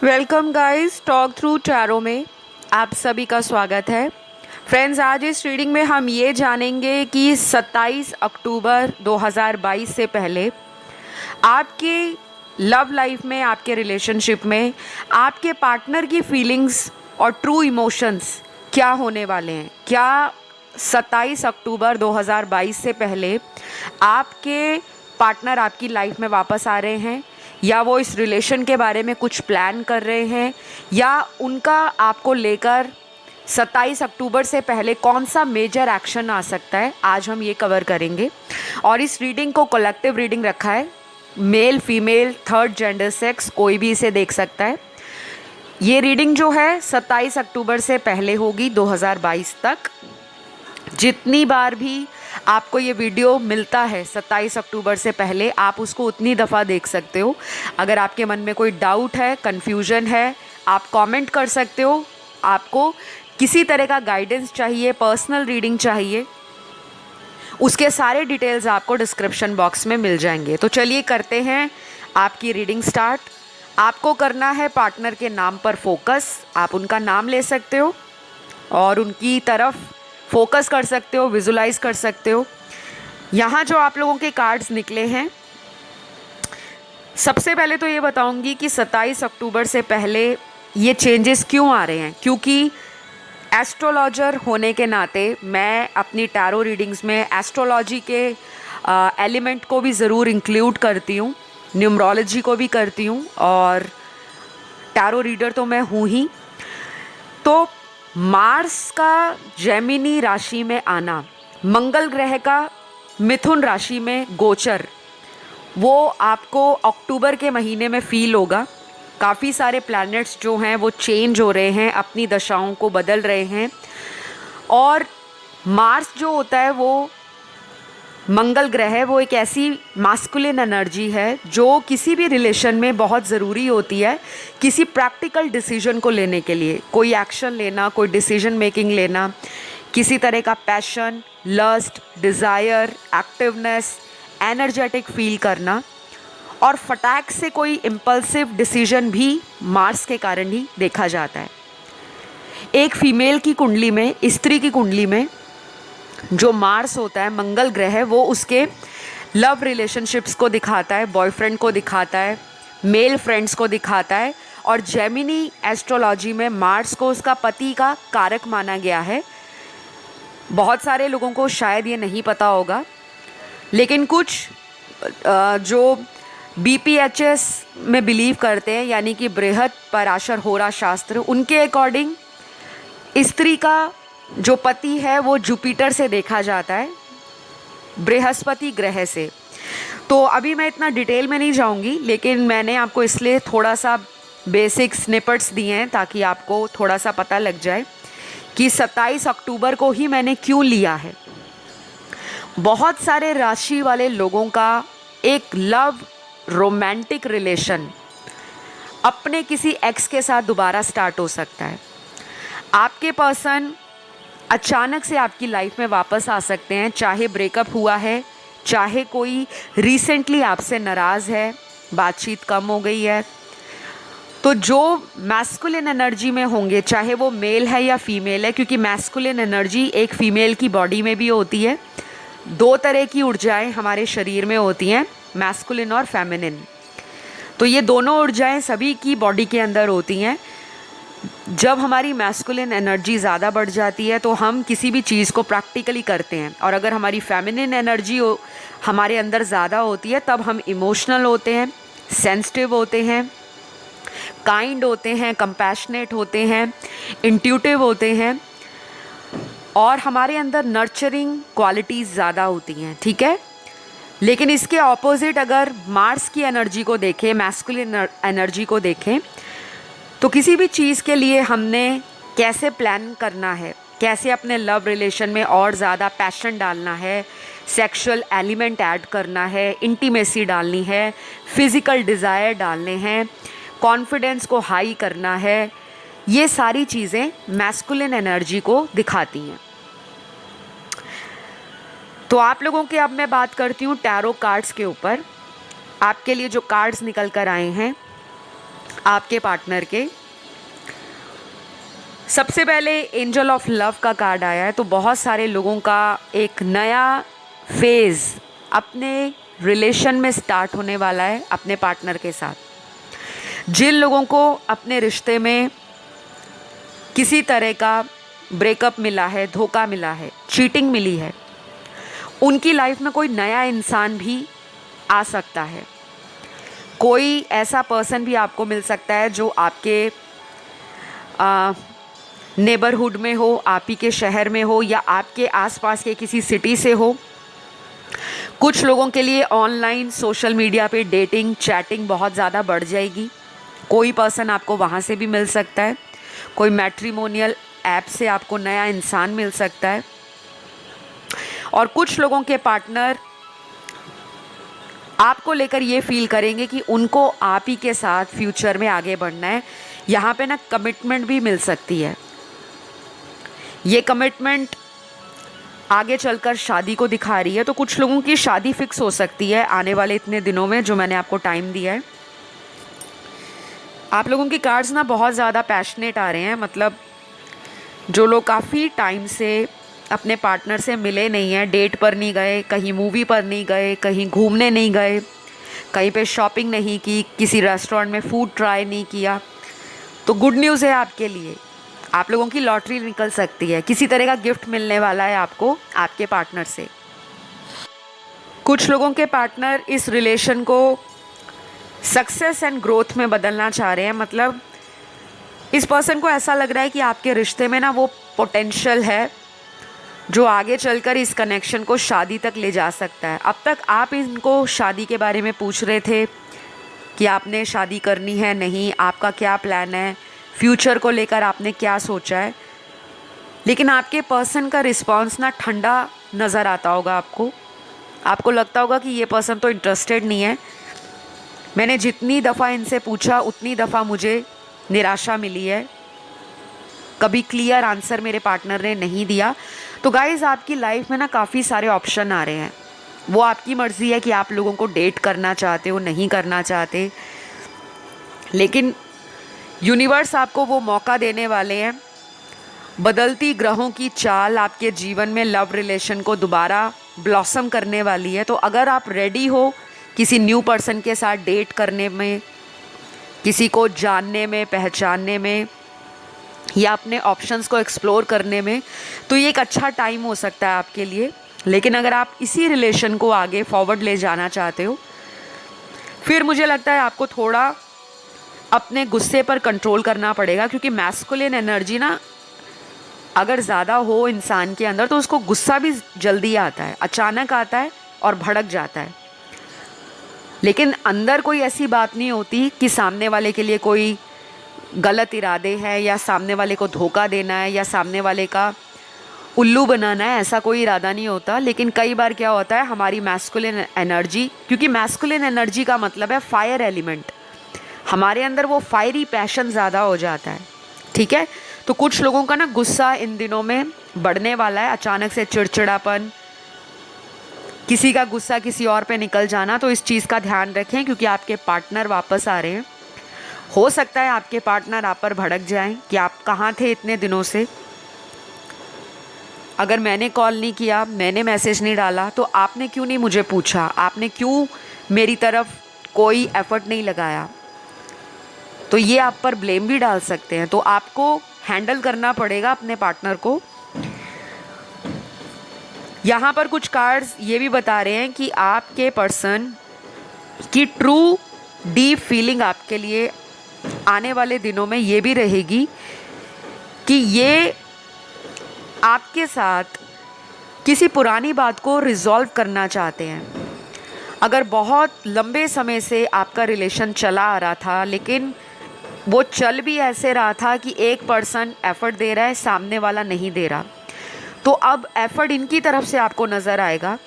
Welcome guys, talk through tarot में आप सभी का स्वागत है। फ्रेंड्स, आज इस रीडिंग में हम ये जानेंगे कि 27 अक्टूबर 2022 से पहले आपके लव लाइफ में, आपके रिलेशनशिप में आपके पार्टनर की फीलिंग्स और ट्रू इमोशंस क्या होने वाले हैं। क्या 27 अक्टूबर 2022 से पहले आपके पार्टनर आपकी लाइफ में वापस आ रहे हैं, या वो इस रिलेशन के बारे में कुछ प्लान कर रहे हैं, या उनका आपको लेकर 27 अक्टूबर से पहले कौन सा मेजर एक्शन आ सकता है, आज हम ये कवर करेंगे। और इस रीडिंग को कलेक्टिव रीडिंग रखा है, male female third gender sex कोई भी इसे देख सकता है। ये रीडिंग जो है 27 अक्टूबर से पहले होगी 2022 तक। जितनी बार भी आपको ये वीडियो मिलता है 27 अक्टूबर से पहले, आप उसको उतनी दफ़ा देख सकते हो। अगर आपके मन में कोई डाउट है, कन्फ्यूजन है, आप कमेंट कर सकते हो। आपको किसी तरह का गाइडेंस चाहिए, पर्सनल रीडिंग चाहिए, उसके सारे डिटेल्स आपको डिस्क्रिप्शन बॉक्स में मिल जाएंगे। तो चलिए करते हैं आपकी रीडिंग स्टार्ट। आपको करना है पार्टनर के नाम पर फोकस। आप उनका नाम ले सकते हो और उनकी तरफ फोकस कर सकते हो, विजुलाइज कर सकते हो। यहाँ जो आप लोगों के कार्ड्स निकले हैं, सबसे पहले तो ये बताऊंगी कि 27 अक्टूबर से पहले ये चेंजेस क्यों आ रहे हैं। क्योंकि एस्ट्रोलॉजर होने के नाते मैं अपनी टैरो रीडिंग्स में एस्ट्रोलॉजी के एलिमेंट को भी ज़रूर इंक्लूड करती हूँ, न्यूमरोलॉजी को भी करती हूँ, और टैरो रीडर तो मैं हूँ ही। तो मार्स का जेमिनी राशि में आना, मंगल ग्रह का मिथुन राशि में गोचर, वो आपको अक्टूबर के महीने में फील होगा। काफ़ी सारे प्लैनेट्स जो हैं वो चेंज हो रहे हैं, अपनी दशाओं को बदल रहे हैं। और मार्स जो होता है, वो मंगल ग्रह, वो एक ऐसी मास्कुलिन एनर्जी है जो किसी भी रिलेशन में बहुत ज़रूरी होती है। किसी प्रैक्टिकल डिसीजन को लेने के लिए, कोई एक्शन लेना, कोई डिसीजन मेकिंग लेना, किसी तरह का passion, lust, desire, activeness, energetic feel करना, और फटाक से कोई इम्पल्सिव डिसीजन भी मार्स के कारण ही देखा जाता है। एक फीमेल की कुंडली में, स्त्री की कुंडली में जो मार्स होता है, मंगल ग्रह, वो उसके लव रिलेशनशिप्स को दिखाता है, बॉयफ्रेंड को दिखाता है, मेल फ्रेंड्स को दिखाता है। और जेमिनी एस्ट्रोलॉजी में मार्स को उसका पति का कारक माना गया है। बहुत सारे लोगों को शायद ये नहीं पता होगा, लेकिन कुछ जो BPHS में बिलीव करते हैं, यानी कि बृहद पराशर होरा शास्त्र, उनके अकॉर्डिंग स्त्री का जो पति है वो जुपिटर से देखा जाता है, बृहस्पति ग्रह से। तो अभी मैं इतना डिटेल में नहीं जाऊंगी, लेकिन मैंने आपको इसलिए थोड़ा सा बेसिक स्निपेट्स दिए हैं ताकि आपको थोड़ा सा पता लग जाए कि 27 अक्टूबर को ही मैंने क्यों लिया है। बहुत सारे राशि वाले लोगों का एक लव रोमांटिक रिलेशन अपने किसी एक्स के साथ दोबारा स्टार्ट हो सकता है। आपके पर्सन अचानक से आपकी लाइफ में वापस आ सकते हैं, चाहे ब्रेकअप हुआ है, चाहे कोई रिसेंटली आपसे नाराज़ है, बातचीत कम हो गई है। तो जो मैस्कुलिन एनर्जी में होंगे, चाहे वो मेल है या फीमेल है, क्योंकि मैस्कुलिन एनर्जी एक फीमेल की बॉडी में भी होती है। दो तरह की ऊर्जाएं हमारे शरीर में होती हैं, मैस्कुलिन और फेमिनिन। तो ये दोनों ऊर्जाएं सभी की बॉडी के अंदर होती हैं। जब हमारी मैस्कुलिन एनर्जी ज़्यादा बढ़ जाती है तो हम किसी भी चीज़ को प्रैक्टिकली करते हैं, और अगर हमारी फेमिनिन एनर्जी हमारे अंदर ज़्यादा होती है तब हम इमोशनल होते हैं, सेंसिटिव होते हैं, काइंड होते हैं, कंपैशनेट होते हैं, इंट्यूटिव होते हैं, और हमारे अंदर नर्चरिंग क्वालिटीज़ ज़्यादा होती हैं। ठीक है, लेकिन इसके ऑपोजिट अगर मार्स की एनर्जी को देखें, मैस्कुलिन एनर्जी को देखें, तो किसी भी चीज़ के लिए हमने कैसे प्लान करना है, कैसे अपने लव रिलेशन में और ज़्यादा पैशन डालना है, सेक्सुअल एलिमेंट ऐड करना है, इंटीमेसी डालनी है, फिज़िकल डिज़ायर डालने हैं, कॉन्फिडेंस को हाई करना है, ये सारी चीज़ें मैस्कुलिन एनर्जी को दिखाती हैं। तो आप लोगों के अब मैं बात करती हूँ टैरो कार्ड्स के ऊपर। आपके लिए जो कार्ड्स निकल कर आए हैं, आपके पार्टनर के। सबसे पहले एंजल ऑफ लव का कार्ड आया है, तो बहुत सारे लोगों का एक नया फेज़ अपने रिलेशन में स्टार्ट होने वाला है अपने पार्टनर के साथ। जिन लोगों को अपने रिश्ते में किसी तरह का ब्रेकअप मिला है, धोखा मिला है, चीटिंग मिली है, उनकी लाइफ में कोई नया इंसान भी आ सकता है। कोई ऐसा पर्सन भी आपको मिल सकता है जो आपके नेबरहुड में हो, आप ही के शहर में हो, या आपके आसपास के किसी सिटी से हो। कुछ लोगों के लिए ऑनलाइन सोशल मीडिया पे डेटिंग, चैटिंग बहुत ज़्यादा बढ़ जाएगी। कोई पर्सन आपको वहाँ से भी मिल सकता है। कोई मैट्रिमोनियल ऐप से आपको नया इंसान मिल सकता है। और कुछ लोगों के पार्टनर आपको लेकर ये फील करेंगे कि उनको आप ही के साथ फ्यूचर में आगे बढ़ना है। यहाँ पे ना कमिटमेंट भी मिल सकती है। ये कमिटमेंट आगे चलकर शादी को दिखा रही है। तो कुछ लोगों की शादी फिक्स हो सकती है आने वाले इतने दिनों में, जो मैंने आपको टाइम दिया है। आप लोगों की कार्ड्स ना बहुत ज़्यादा पैशनेट आ रहे हैं। मतलब जो लोग काफ़ी टाइम से अपने पार्टनर से मिले नहीं हैं, डेट पर नहीं गए, कहीं मूवी पर नहीं गए, कहीं घूमने नहीं गए, कहीं पे शॉपिंग नहीं की, किसी रेस्टोरेंट में फूड ट्राई नहीं किया, तो गुड न्यूज़ है आपके लिए। आप लोगों की लॉटरी निकल सकती है। किसी तरह का गिफ्ट मिलने वाला है आपको आपके पार्टनर से। कुछ लोगों के पार्टनर इस रिलेशन को सक्सेस एंड ग्रोथ में बदलना चाह रहे हैं। मतलब इस पर्सन को ऐसा लग रहा है कि आपके रिश्ते में ना वो पोटेंशियल है जो आगे चलकर इस कनेक्शन को शादी तक ले जा सकता है। अब तक आप इनको शादी के बारे में पूछ रहे थे कि आपने शादी करनी है, नहीं, आपका क्या प्लान है, फ्यूचर को लेकर आपने क्या सोचा है। लेकिन आपके पर्सन का रिस्पॉन्स ना ठंडा नज़र आता होगा आपको लगता होगा कि ये पर्सन तो इंटरेस्टेड नहीं है। मैंने जितनी दफ़ा इनसे पूछा उतनी दफ़ा मुझे निराशा मिली है। कभी क्लियर आंसर मेरे पार्टनर ने नहीं दिया। तो गाइज़, आपकी लाइफ में ना काफ़ी सारे ऑप्शन आ रहे हैं। वो आपकी मर्ज़ी है कि आप लोगों को डेट करना चाहते हो, नहीं करना चाहते। लेकिन यूनिवर्स आपको वो मौका देने वाले हैं। बदलती ग्रहों की चाल आपके जीवन में लव रिलेशन को दोबारा ब्लॉसम करने वाली है। तो अगर आप रेडी हो किसी न्यू पर्सन के साथ डेट करने में, किसी को जानने में, पहचानने में, या अपने ऑप्शंस को एक्सप्लोर करने में, तो ये एक अच्छा टाइम हो सकता है आपके लिए। लेकिन अगर आप इसी रिलेशन को आगे फॉरवर्ड ले जाना चाहते हो, फिर मुझे लगता है आपको थोड़ा अपने गुस्से पर कंट्रोल करना पड़ेगा। क्योंकि मैस्कुलिन एनर्जी ना अगर ज़्यादा हो इंसान के अंदर तो उसको गुस्सा भी जल्दी आता है, अचानक आता है और भड़क जाता है। लेकिन अंदर कोई ऐसी बात नहीं होती कि सामने वाले के लिए कोई गलत इरादे हैं, या सामने वाले को धोखा देना है, या सामने वाले का उल्लू बनाना है। ऐसा कोई इरादा नहीं होता। लेकिन कई बार क्या होता है, हमारी मैस्कुलिन एनर्जी, क्योंकि मैस्कुलिन एनर्जी का मतलब है फायर एलिमेंट, हमारे अंदर वो फायरी पैशन ज़्यादा हो जाता है। ठीक है, तो कुछ लोगों का ना गुस्सा इन दिनों में बढ़ने वाला है। अचानक से चिड़चिड़ापन, किसी का गुस्सा किसी और पे निकल जाना। तो इस चीज़ का ध्यान रखें, क्योंकि आपके पार्टनर वापस आ रहे हैं। हो सकता है आपके पार्टनर आप पर भड़क जाएं कि आप कहाँ थे इतने दिनों से, अगर मैंने कॉल नहीं किया, मैंने मैसेज नहीं डाला, तो आपने क्यों नहीं मुझे पूछा, आपने क्यों मेरी तरफ कोई एफर्ट नहीं लगाया। तो ये आप पर ब्लेम भी डाल सकते हैं। तो आपको हैंडल करना पड़ेगा अपने पार्टनर को। यहाँ पर कुछ कार्ड्स ये भी बता रहे हैं कि आपके पर्सन की ट्रू डीप फीलिंग आपके लिए आने वाले दिनों में ये भी रहेगी कि ये आपके साथ किसी पुरानी बात को रिजॉल्व करना चाहते हैं। अगर बहुत लंबे समय से आपका रिलेशन चला आ रहा था, लेकिन वो चल भी ऐसे रहा था कि एक पर्सन एफ़र्ट दे रहा है, सामने वाला नहीं दे रहा, तो अब एफ़र्ट इनकी तरफ से आपको नज़र आएगा।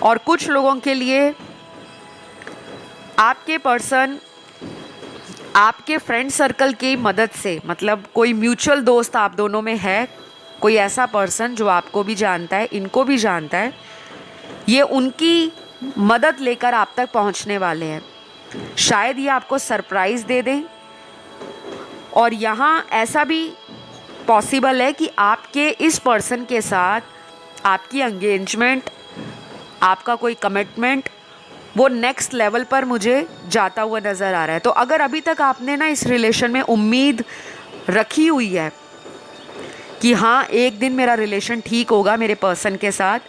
और कुछ लोगों के लिए आपके पर्सन आपके फ्रेंड सर्कल की मदद से, मतलब कोई म्यूचुअल दोस्त आप दोनों में है, कोई ऐसा पर्सन जो आपको भी जानता है, इनको भी जानता है, ये उनकी मदद लेकर आप तक पहुंचने वाले हैं। शायद ये आपको सरप्राइज़ दे दें। और यहाँ ऐसा भी पॉसिबल है कि आपके इस पर्सन के साथ आपकी एंगेजमेंट, आपका कोई कमिटमेंट वो नेक्स्ट लेवल पर मुझे जाता हुआ नज़र आ रहा है। तो अगर अभी तक आपने ना इस रिलेशन में उम्मीद रखी हुई है कि हाँ एक दिन मेरा रिलेशन ठीक होगा मेरे पर्सन के साथ,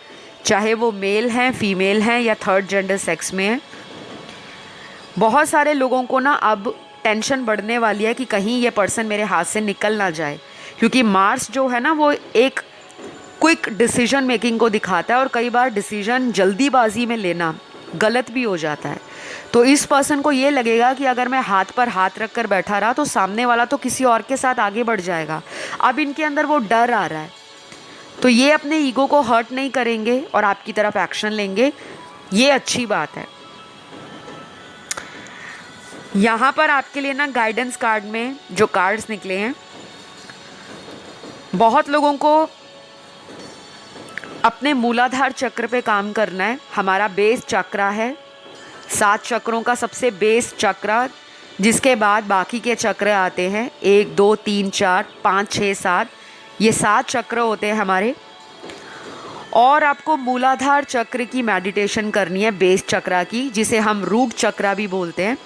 चाहे वो मेल हैं, फीमेल हैं या थर्ड जेंडर सेक्स में है, बहुत सारे लोगों को ना अब टेंशन बढ़ने वाली है कि कहीं ये पर्सन मेरे हाथ से निकल ना जाए, क्योंकि मार्स जो है ना वो एक क्विक डिसीजन मेकिंग को दिखाता है और कई बार डिसीजन जल्दीबाजी में लेना गलत भी हो जाता है। तो इस पर्सन को ये लगेगा कि अगर मैं हाथ पर हाथ रख कर बैठा रहा तो सामने वाला तो किसी और के साथ आगे बढ़ जाएगा। अब इनके अंदर वो डर आ रहा है, तो ये अपने ईगो को हर्ट नहीं करेंगे और आपकी तरफ एक्शन लेंगे, ये अच्छी बात है। यहाँ पर आपके लिए ना गाइडेंस कार्ड में जो कार्ड्स निकले हैं, बहुत लोगों को अपने मूलाधार चक्र पे काम करना है। हमारा बेस चक्रा है, 7 चक्रों का सबसे बेस चक्र, जिसके बाद बाकी के चक्र आते हैं 1 2 3 4 5 6 7, ये 7 चक्र होते हैं हमारे। और आपको मूलाधार चक्र की मेडिटेशन करनी है, बेस चक्रा की, जिसे हम रूट चक्रा भी बोलते हैं।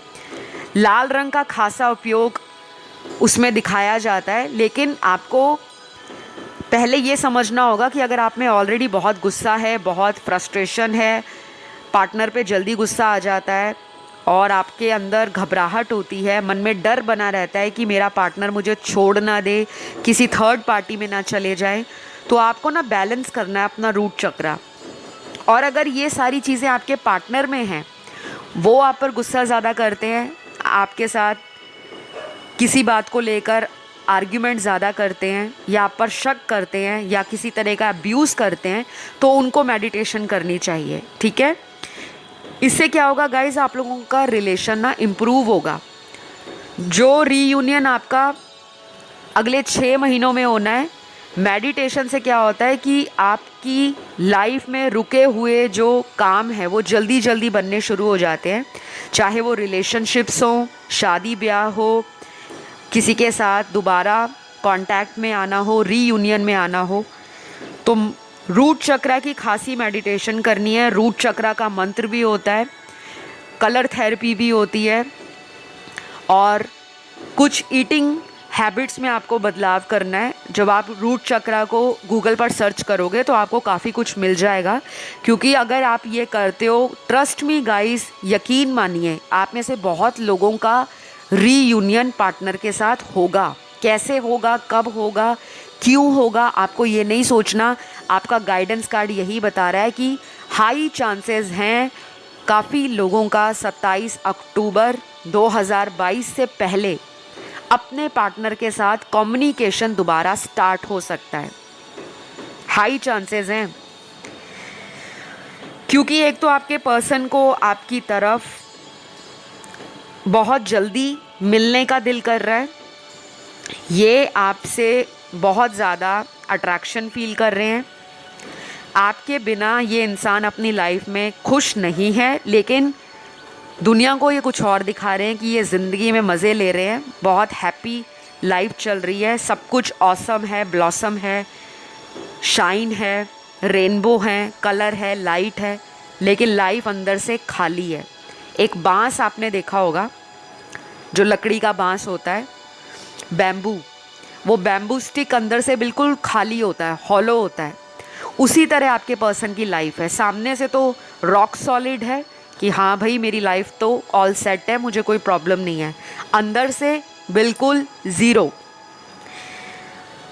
लाल रंग का खासा उपयोग उसमें दिखाया जाता है, लेकिन आपको पहले ये समझना होगा कि अगर आप में ऑलरेडी बहुत गुस्सा है, बहुत फ्रस्ट्रेशन है, पार्टनर पे जल्दी गुस्सा आ जाता है और आपके अंदर घबराहट होती है, मन में डर बना रहता है कि मेरा पार्टनर मुझे छोड़ ना दे, किसी थर्ड पार्टी में ना चले जाए, तो आपको ना बैलेंस करना है अपना रूट चक्रा। और अगर ये सारी चीज़ें आपके पार्टनर में हैं, वो आप पर गुस्सा ज़्यादा करते हैं, आपके साथ किसी बात को लेकर आर्ग्यूमेंट ज़्यादा करते हैं या आप पर शक करते हैं या किसी तरह का अब्यूज़ करते हैं, तो उनको मेडिटेशन करनी चाहिए, ठीक है। इससे क्या होगा गाइस, आप लोगों का रिलेशन ना इम्प्रूव होगा। जो रीयूनियन आपका अगले 6 महीनों में होना है, मेडिटेशन से क्या होता है कि आपकी लाइफ में रुके हुए जो काम है वो जल्दी जल्दी बनने शुरू हो जाते हैं, चाहे वो रिलेशनशिप्स हो, शादी ब्याह हो, किसी के साथ दोबारा कांटेक्ट में आना हो, रीयूनियन में आना हो। तो रूट चक्रा की खासी मेडिटेशन करनी है। रूट चक्रा का मंत्र भी होता है, कलर थेरेपी भी होती है, और कुछ ईटिंग हैबिट्स में आपको बदलाव करना है। जब आप रूट चक्रा को गूगल पर सर्च करोगे तो आपको काफ़ी कुछ मिल जाएगा, क्योंकि अगर आप ये करते हो, ट्रस्ट मी गाइस, यकीन मानिए, आप में से बहुत लोगों का रीयूनियन पार्टनर के साथ होगा। कैसे होगा, कब होगा, क्यों होगा, आपको ये नहीं सोचना। आपका गाइडेंस कार्ड यही बता रहा है कि हाई चांसेस हैं काफ़ी लोगों का 27 अक्टूबर 2022 से पहले अपने पार्टनर के साथ कम्युनिकेशन दोबारा स्टार्ट हो सकता है। हाई चांसेस हैं, क्योंकि एक तो आपके पर्सन को आपकी तरफ बहुत जल्दी मिलने का दिल कर रहा है, ये आपसे बहुत ज़्यादा अट्रैक्शन फील कर रहे हैं। आपके बिना ये इंसान अपनी लाइफ में खुश नहीं है, लेकिन दुनिया को ये कुछ और दिखा रहे हैं कि ये ज़िंदगी में मज़े ले रहे हैं, बहुत हैप्पी लाइफ चल रही है, सब कुछ ऑसम है, ब्लॉसम है, शाइन है, रेनबो है, कलर है, लाइट है, लेकिन लाइफ अंदर से खाली है। एक बांस आपने देखा होगा, जो लकड़ी का बांस होता है, बैम्बू, वो बैम्बू स्टिक अंदर से बिल्कुल खाली होता है, हॉलो होता है। उसी तरह आपके पर्सन की लाइफ है। सामने से तो रॉक सॉलिड है कि हाँ भाई मेरी लाइफ तो ऑल सेट है, मुझे कोई प्रॉब्लम नहीं है, अंदर से बिल्कुल ज़ीरो।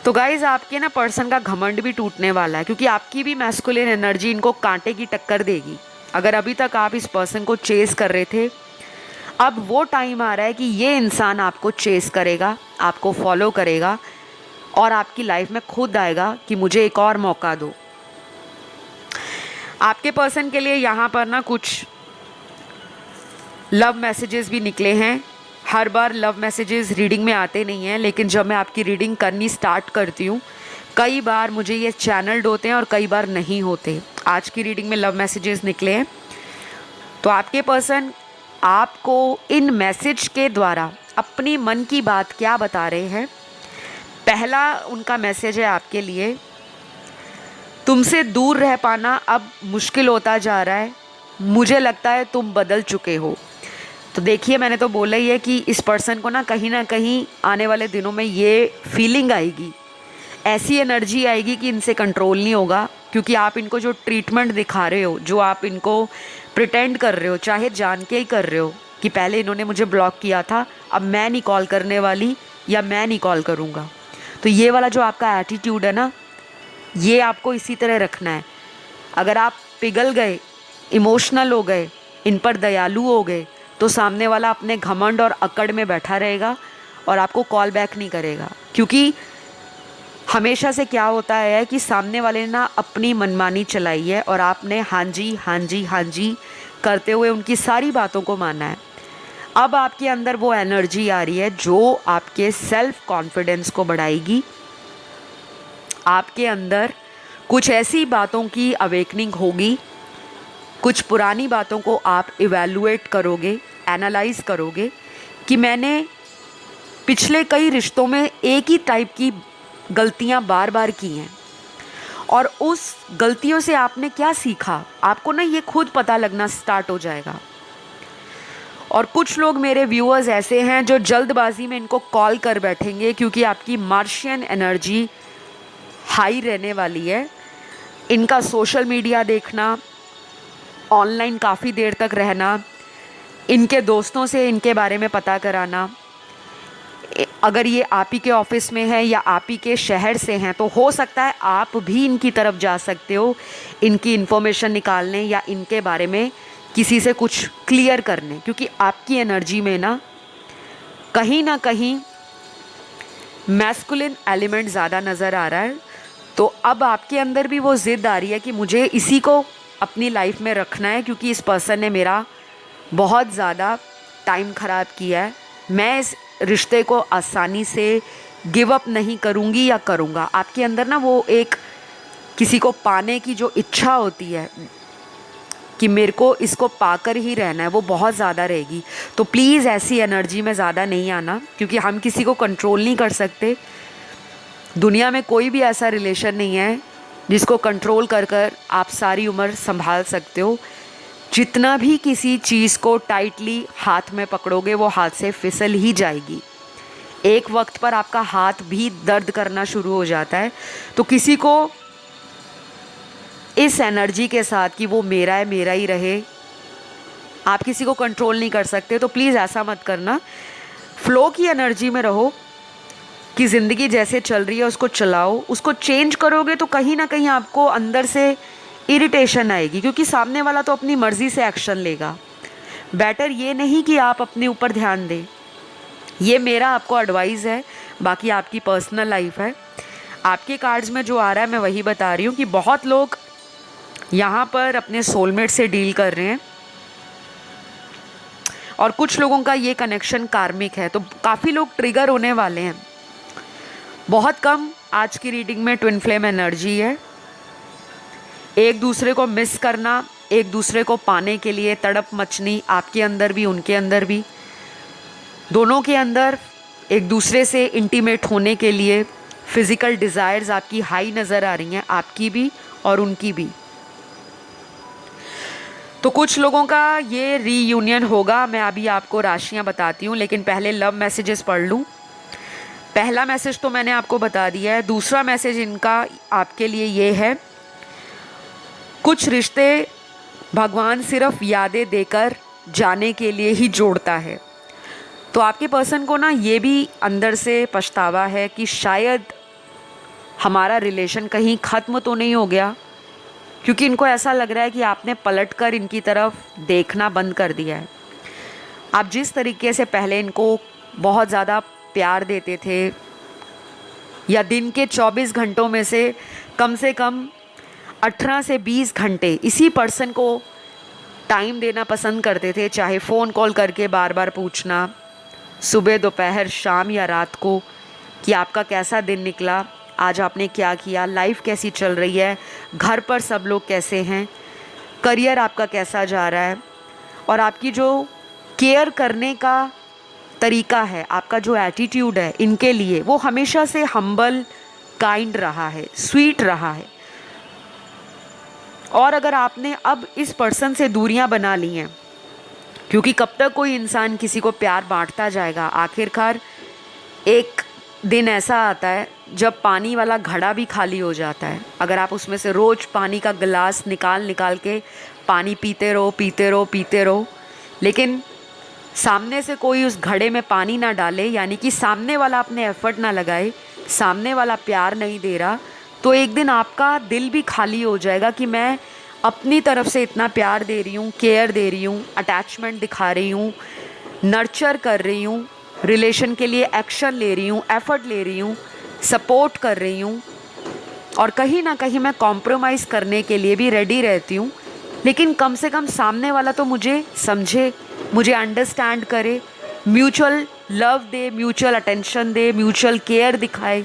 तो गाइज़, आपके ना पर्सन का घमंड भी टूटने वाला है, क्योंकि आपकी भी मैस्कुलिन एनर्जी इनको कांटे की टक्कर देगी। अगर अभी तक आप इस पर्सन को चेस कर रहे थे, अब वो टाइम आ रहा है कि ये इंसान आपको चेस करेगा, आपको फॉलो करेगा और आपकी लाइफ में खुद आएगा कि मुझे एक और मौका दो। आपके पर्सन के लिए यहाँ पर ना कुछ लव मैसेजेस भी निकले हैं। हर बार लव मैसेजेस रीडिंग में आते नहीं हैं, लेकिन जब मैं आपकी रीडिंग करनी स्टार्ट करती हूँ, कई बार मुझे ये चैनल्ड होते हैं और कई बार नहीं होते। आज की रीडिंग में लव मैसेजेस निकले हैं। तो आपके पर्सन आपको इन मैसेज के द्वारा अपनी मन की बात क्या बता रहे हैं। पहला उनका मैसेज है आपके लिए, तुमसे दूर रह पाना अब मुश्किल होता जा रहा है, मुझे लगता है तुम बदल चुके हो। तो देखिए, मैंने तो बोला ही है कि इस पर्सन को ना कहीं आने वाले दिनों में ये फीलिंग आएगी, ऐसी एनर्जी आएगी कि इनसे कंट्रोल नहीं होगा। क्योंकि आप इनको जो ट्रीटमेंट दिखा रहे हो, जो आप इनको प्रिटेंड कर रहे हो, चाहे जान के ही कर रहे हो कि पहले इन्होंने मुझे ब्लॉक किया था, अब मैं नहीं कॉल करने वाली या मैं नहीं कॉल करूँगा। तो ये वाला जो आपका एटीट्यूड है ना, ये आपको इसी तरह रखना है। अगर आप पिघल गए, इमोशनल हो गए, इन पर दयालु हो गए, तो सामने वाला अपने घमंड और अकड़ में बैठा रहेगा और आपको कॉल बैक नहीं करेगा। क्योंकि हमेशा से क्या होता है कि सामने वाले ने ना अपनी मनमानी चलाई है और आपने हाँ जी हाँ जी हाँ जी करते हुए उनकी सारी बातों को माना है। अब आपके अंदर वो एनर्जी आ रही है जो आपके सेल्फ कॉन्फिडेंस को बढ़ाएगी। आपके अंदर कुछ ऐसी बातों की अवेकनिंग होगी, कुछ पुरानी बातों को आप इवैल्यूएट करोगे, एनालाइज करोगे कि मैंने पिछले कई रिश्तों में एक ही टाइप की गलतियां बार बार की हैं और उस गलतियों से आपने क्या सीखा, आपको ना ये खुद पता लगना स्टार्ट हो जाएगा। और कुछ लोग मेरे व्यूअर्स ऐसे हैं जो जल्दबाजी में इनको कॉल कर बैठेंगे क्योंकि आपकी मार्शियन एनर्जी हाई रहने वाली है। इनका सोशल मीडिया देखना, ऑनलाइन काफ़ी देर तक रहना, इनके दोस्तों से इनके बारे में पता कराना, अगर ये आप ही के ऑफिस में है या आप ही के शहर से हैं तो हो सकता है आप भी इनकी तरफ जा सकते हो, इनकी इन्फॉर्मेशन निकालने या इनके बारे में किसी से कुछ क्लियर करने। क्योंकि आपकी एनर्जी में ना कहीं मैस्कुलिन एलिमेंट ज़्यादा नज़र आ रहा है। तो अब आपके अंदर भी वो ज़िद आ रही है कि मुझे इसी को अपनी लाइफ में रखना है क्योंकि इस पर्सन ने मेरा बहुत ज़्यादा टाइम ख़राब किया है, मैं इस रिश्ते को आसानी से गिव अप नहीं करूँगी या करूँगा। आपके अंदर ना वो एक किसी को पाने की जो इच्छा होती है कि मेरे को इसको पाकर ही रहना है, वो बहुत ज़्यादा रहेगी। तो प्लीज़ ऐसी एनर्जी में ज़्यादा नहीं आना क्योंकि हम किसी को कंट्रोल नहीं कर सकते। दुनिया में कोई भी ऐसा रिलेशन नहीं है जिसको कंट्रोल कर आप सारी उम्र संभाल सकते हो। जितना भी किसी चीज़ को टाइटली हाथ में पकड़ोगे वो हाथ से फिसल ही जाएगी। एक वक्त पर आपका हाथ भी दर्द करना शुरू हो जाता है। तो किसी को इस एनर्जी के साथ कि वो मेरा है, मेरा ही रहे, आप किसी को कंट्रोल नहीं कर सकते। तो प्लीज़ ऐसा मत करना, फ्लो की एनर्जी में रहो कि ज़िंदगी जैसे चल रही है उसको चलाओ। उसको चेंज करोगे तो कहीं ना कहीं आपको अंदर से इरिटेशन आएगी क्योंकि सामने वाला तो अपनी मर्ज़ी से एक्शन लेगा। बेटर ये नहीं कि आप अपने ऊपर ध्यान दें। ये मेरा आपको एडवाइस है, बाकी आपकी पर्सनल लाइफ है। आपके कार्ड्स में जो आ रहा है मैं वही बता रही हूँ कि बहुत लोग यहाँ पर अपने सोलमेट से डील कर रहे हैं और कुछ लोगों का ये कनेक्शन कार्मिक है। तो काफ़ी लोग ट्रिगर होने वाले हैं। बहुत कम आज की रीडिंग में ट्विन फ्लेम एनर्जी है। एक दूसरे को मिस करना, एक दूसरे को पाने के लिए तड़प मचनी, आपके अंदर भी उनके अंदर भी, दोनों के अंदर एक दूसरे से इंटीमेट होने के लिए फिज़िकल डिज़ायर्स आपकी हाई नज़र आ रही हैं, आपकी भी और उनकी भी। तो कुछ लोगों का ये रीयूनियन होगा। मैं अभी आपको राशियाँ बताती हूँ लेकिन पहले लव मैसेजेस पढ़ लूँ। पहला मैसेज तो मैंने आपको बता दिया है। दूसरा मैसेज इनका आपके लिए ये है, कुछ रिश्ते भगवान सिर्फ यादें देकर जाने के लिए ही जोड़ता है। तो आपके पर्सन को ना ये भी अंदर से पछतावा है कि शायद हमारा रिलेशन कहीं ख़त्म तो नहीं हो गया, क्योंकि इनको ऐसा लग रहा है कि आपने पलटकर इनकी तरफ देखना बंद कर दिया है। आप जिस तरीके से पहले इनको बहुत ज़्यादा प्यार देते थे या दिन के 24 घंटों में से कम 18 से 20 घंटे इसी पर्सन को टाइम देना पसंद करते थे, चाहे फ़ोन कॉल करके बार बार पूछना सुबह दोपहर शाम या रात को कि आपका कैसा दिन निकला, आज आपने क्या किया, लाइफ कैसी चल रही है, घर पर सब लोग कैसे हैं, करियर आपका कैसा जा रहा है। और आपकी जो केयर करने का तरीका है, आपका जो एटीट्यूड है इनके लिए, वो हमेशा से हम्बल, काइंड रहा है, स्वीट रहा है। और अगर आपने अब इस पर्सन से दूरियां बना ली हैं, क्योंकि कब तक कोई इंसान किसी को प्यार बांटता जाएगा, आखिरकार एक दिन ऐसा आता है जब पानी वाला घड़ा भी खाली हो जाता है। अगर आप उसमें से रोज़ पानी का गिलास निकाल निकाल के पानी पीते रहो पीते रहो पीते रहो, लेकिन सामने से कोई उस घड़े में पानी ना डाले, यानी कि सामने वाला अपने एफर्ट ना लगाए, सामने वाला प्यार नहीं दे रहा, तो एक दिन आपका दिल भी खाली हो जाएगा कि मैं अपनी तरफ से इतना प्यार दे रही हूँ, केयर दे रही हूँ, अटैचमेंट दिखा रही हूँ, नर्चर कर रही हूँ, रिलेशन के लिए एक्शन ले रही हूँ, एफर्ट ले रही हूँ, सपोर्ट कर रही हूँ, और कहीं ना कहीं मैं कॉम्प्रोमाइज़ करने के लिए भी रेडी रहती हूँ, लेकिन कम से कम सामने वाला तो मुझे समझे, मुझे अंडरस्टैंड करे, mutual love they, mutual attention they, mutual care दिखाए।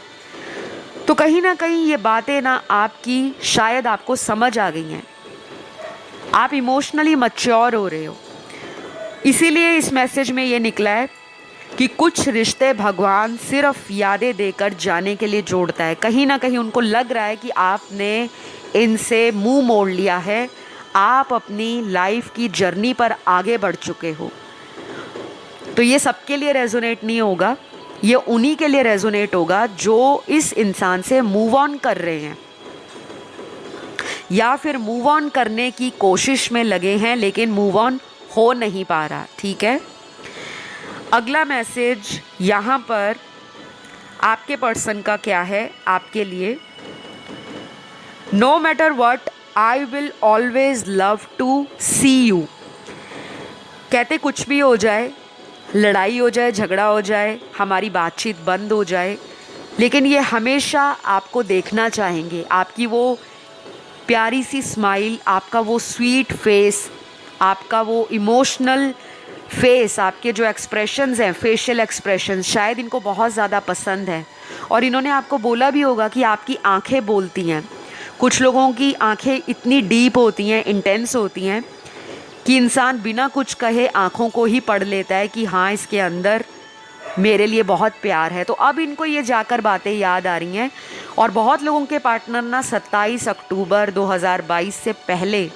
तो कहीं ना कहीं ये बातें ना आपकी शायद आपको समझ आ गई हैं, आप इमोशनली मैच्योर हो रहे हो। इसीलिए इस मैसेज में ये निकला है कि कुछ रिश्ते भगवान सिर्फ यादें देकर जाने के लिए जोड़ता है। कहीं ना कहीं उनको लग रहा है कि आपने इनसे मुंह मोड़ लिया है, आप अपनी लाइफ की जर्नी पर आगे बढ़ चुके हो। तो ये सबके लिए रेजोनेट नहीं होगा, ये उन्हीं के लिए रेजोनेट होगा जो इस इंसान से मूव ऑन कर रहे हैं या फिर मूव ऑन करने की कोशिश में लगे हैं लेकिन मूव ऑन हो नहीं पा रहा। ठीक है, अगला मैसेज यहाँ पर आपके पर्सन का क्या है आपके लिए। No matter what I will always love to see you. कहते कुछ भी हो जाए, लड़ाई हो जाए, झगड़ा हो जाए, हमारी बातचीत बंद हो जाए, लेकिन ये हमेशा आपको देखना चाहेंगे, आपकी वो प्यारी सी स्माइल, आपका वो स्वीट फेस, आपका वो इमोशनल फेस, आपके जो एक्सप्रेशंस हैं, फेशियल एक्सप्रेशंस, शायद इनको बहुत ज़्यादा पसंद है। और इन्होंने आपको बोला भी होगा कि आपकी आंखें बोलती हैं। कुछ लोगों की आंखें इतनी डीप होती हैं, इंटेंस होती हैं कि इंसान बिना कुछ कहे आंखों को ही पढ़ लेता है कि हाँ, इसके अंदर मेरे लिए बहुत प्यार है। तो अब इनको ये जाकर बातें याद आ रही हैं। और बहुत लोगों के पार्टनर ना 27 अक्टूबर 2022 से पहले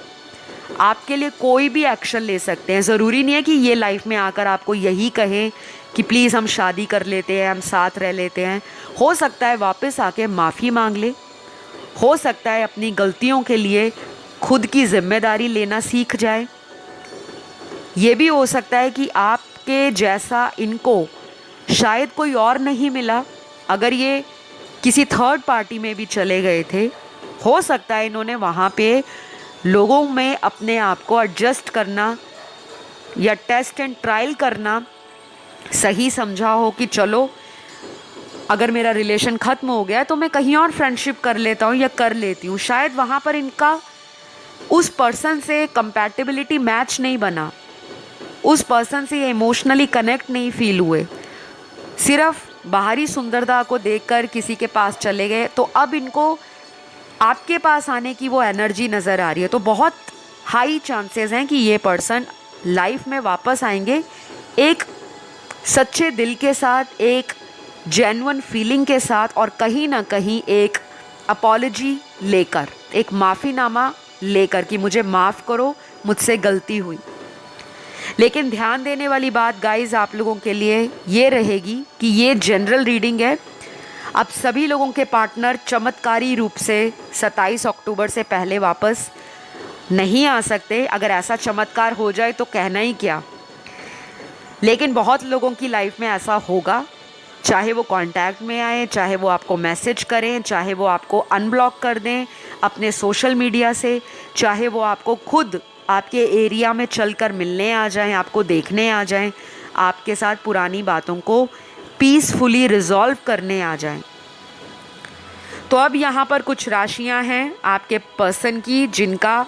आपके लिए कोई भी एक्शन ले सकते हैं। ज़रूरी नहीं है कि ये लाइफ में आकर आपको यही कहें कि प्लीज़ हम शादी कर लेते हैं, हम साथ रह लेते हैं। हो सकता है वापस आके माफ़ी मांग ले, हो सकता है अपनी गलतियों के लिए खुद की जिम्मेदारी लेना सीख जाए। ये भी हो सकता है कि आपके जैसा इनको शायद कोई और नहीं मिला। अगर ये किसी थर्ड पार्टी में भी चले गए थे, हो सकता है इन्होंने वहाँ पे लोगों में अपने आप को एडजस्ट करना या टेस्ट एंड ट्रायल करना सही समझा हो कि चलो अगर मेरा रिलेशन ख़त्म हो गया तो मैं कहीं और फ्रेंडशिप कर लेता हूँ या कर लेती हूँ। शायद वहाँ पर इनका उस पर्सन से कंपैटिबिलिटी मैच नहीं बना, उस पर्सन से ये इमोशनली कनेक्ट नहीं फील हुए, सिर्फ बाहरी सुंदरता को देखकर किसी के पास चले गए। तो अब इनको आपके पास आने की वो एनर्जी नज़र आ रही है। तो बहुत हाई चांसेस हैं कि ये पर्सन लाइफ में वापस आएंगे एक सच्चे दिल के साथ, एक जेन्युइन फीलिंग के साथ, और कहीं ना कहीं एक अपॉलॉजी लेकर, एक माफ़ीनामा लेकर कि मुझे माफ़ करो, मुझसे गलती हुई। लेकिन ध्यान देने वाली बात गाइस आप लोगों के लिए ये रहेगी कि ये जनरल रीडिंग है। अब सभी लोगों के पार्टनर चमत्कारी रूप से 27 अक्टूबर से पहले वापस नहीं आ सकते। अगर ऐसा चमत्कार हो जाए तो कहना ही क्या। लेकिन बहुत लोगों की लाइफ में ऐसा होगा, चाहे वो कांटेक्ट में आए, चाहे वो आपको मैसेज करें, चाहे वो आपको अनब्लॉक कर दें अपने सोशल मीडिया से, चाहे वो आपको खुद आपके एरिया में चलकर मिलने आ जाएं, आपको देखने आ जाएं, आपके साथ पुरानी बातों को पीसफुली रिजॉल्व करने आ जाएं। तो अब यहाँ पर कुछ राशियाँ हैं आपके पर्सन की जिनका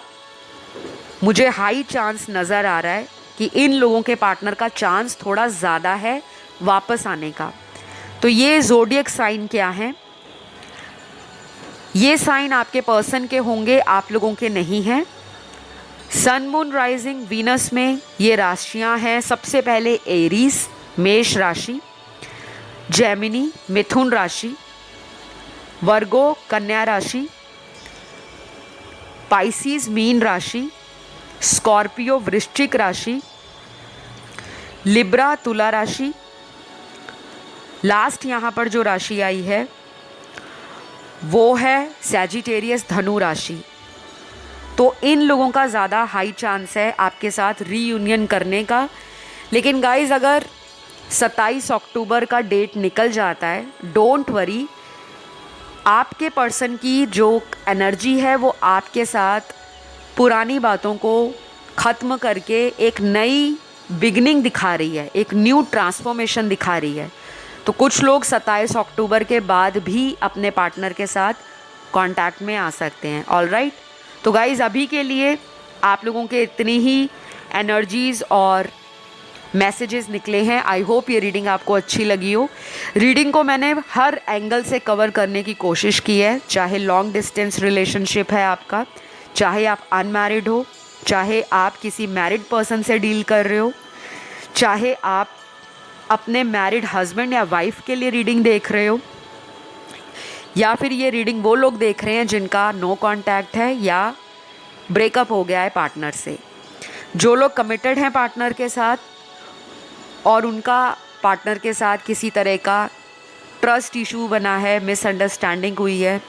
मुझे हाई चांस नज़र आ रहा है कि इन लोगों के पार्टनर का चांस थोड़ा ज़्यादा है वापस आने का। तो ये ज़ोडिएक साइन क्या हैं? ये साइन आपके पर्सन के होंगे, आप लोगों के नहीं हैं। सन मून राइजिंग वीनस में ये राशियां हैं। सबसे पहले एरीज मेष राशि, जेमिनी मिथुन राशि, वर्गो कन्या राशि, पाइसिस मीन राशि, स्कॉर्पियो वृश्चिक राशि, लिब्रा तुला राशि। लास्ट यहाँ पर जो राशि आई है वो है सैजिटेरियस धनु राशि। तो इन लोगों का ज़्यादा हाई चांस है आपके साथ रीयूनियन करने का। लेकिन गाइज अगर 27 अक्टूबर का डेट निकल जाता है, डोंट वरी, आपके पर्सन की जो एनर्जी है वो आपके साथ पुरानी बातों को ख़त्म करके एक नई बिगनिंग दिखा रही है, एक न्यू ट्रांसफॉर्मेशन दिखा रही है। तो कुछ लोग 27 अक्टूबर के बाद भी अपने पार्टनर के साथ कांटेक्ट में आ सकते हैं। ऑलराइट, तो गाइज़ अभी के लिए आप लोगों के इतनी ही एनर्जीज़ और मैसेजेस निकले हैं। आई होप ये रीडिंग आपको अच्छी लगी हो। रीडिंग को मैंने हर एंगल से कवर करने की कोशिश की है, चाहे लॉन्ग डिस्टेंस रिलेशनशिप है आपका, चाहे आप अनमैरिड हो, चाहे आप किसी मैरिड पर्सन से डील कर रहे हो, चाहे आप अपने मैरिड हस्बैंड या वाइफ के लिए रीडिंग देख रहे हो, या फिर ये रीडिंग वो लोग देख रहे हैं जिनका नो कांटेक्ट है या ब्रेकअप हो गया है पार्टनर से। जो लोग कमिटेड हैं पार्टनर के साथ और उनका पार्टनर के साथ किसी तरह का ट्रस्ट इशू बना है, मिसअंडरस्टैंडिंग हुई है,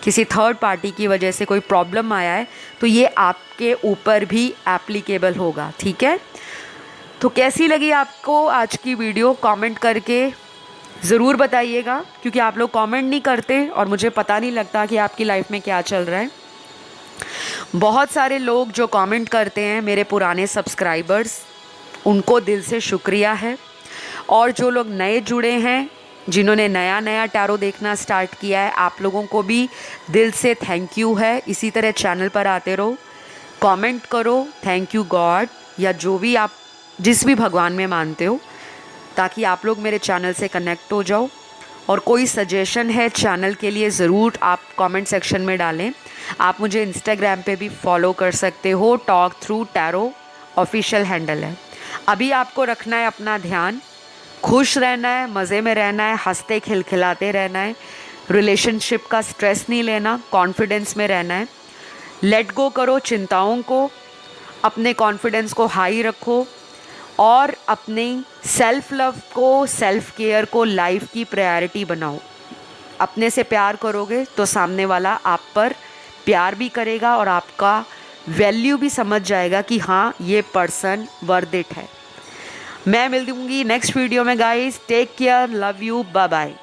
किसी थर्ड पार्टी की वजह से कोई प्रॉब्लम आया है, तो ये आपके ऊपर भी एप्लीकेबल होगा। ठीक है, तो कैसी लगी आपको आज की वीडियो कमेंट करके ज़रूर बताइएगा, क्योंकि आप लोग कमेंट नहीं करते और मुझे पता नहीं लगता कि आपकी लाइफ में क्या चल रहा है। बहुत सारे लोग जो कमेंट करते हैं मेरे पुराने सब्सक्राइबर्स, उनको दिल से शुक्रिया है। और जो लोग नए जुड़े हैं, जिन्होंने नया नया टैरो देखना स्टार्ट किया है, आप लोगों को भी दिल से थैंक यू है। इसी तरह चैनल पर आते रहो, कमेंट करो थैंक यू गॉड, या जो भी आप जिस भी भगवान में मानते हो, ताकि आप लोग मेरे चैनल से कनेक्ट हो जाओ। और कोई सजेशन है चैनल के लिए ज़रूर आप कमेंट सेक्शन में डालें। आप मुझे इंस्टाग्राम पे भी फॉलो कर सकते हो, talk through tarot official handle है। अभी आपको रखना है अपना ध्यान, खुश रहना है, मज़े में रहना है, हंसते खिलखिलाते रहना है, रिलेशनशिप का स्ट्रेस नहीं लेना, कॉन्फिडेंस में रहना है। लेट गो करो चिंताओं को, अपने कॉन्फिडेंस को हाई रखो और अपनी सेल्फ लव को, सेल्फ केयर को लाइफ की प्रायोरिटी बनाओ। अपने से प्यार करोगे तो सामने वाला आप पर प्यार भी करेगा और आपका वैल्यू भी समझ जाएगा कि हाँ ये पर्सन वर्थ इट है। मैं मिल दूँगी नेक्स्ट वीडियो में guys. Take care, love you, bye bye.